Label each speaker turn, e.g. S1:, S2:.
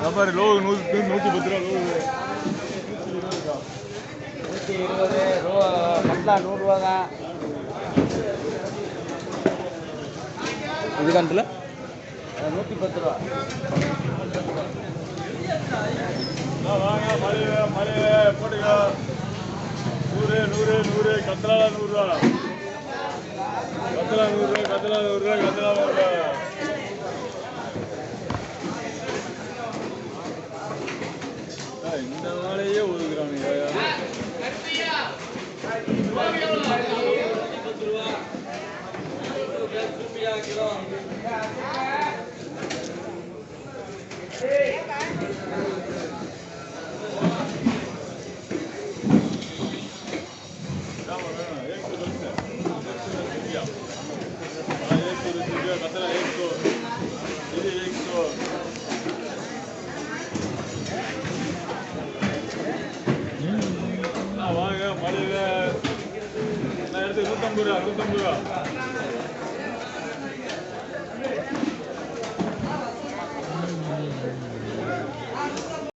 S1: Safari low 110 ரூபா. Low
S2: 120 ரூபா. கட்லா 100 ரூபா தான். இது கண்டில் 110 ரூபா.
S1: வாங்க மலையில போட்டுக்க. 100 கத்தலா 100 ரூபா. கத்தலா 100 ரூபா. இந்த வாழையே ஒதுக்குறானுங்க. வாங்க மலையில நான் எடுத்து 150 ரூபா.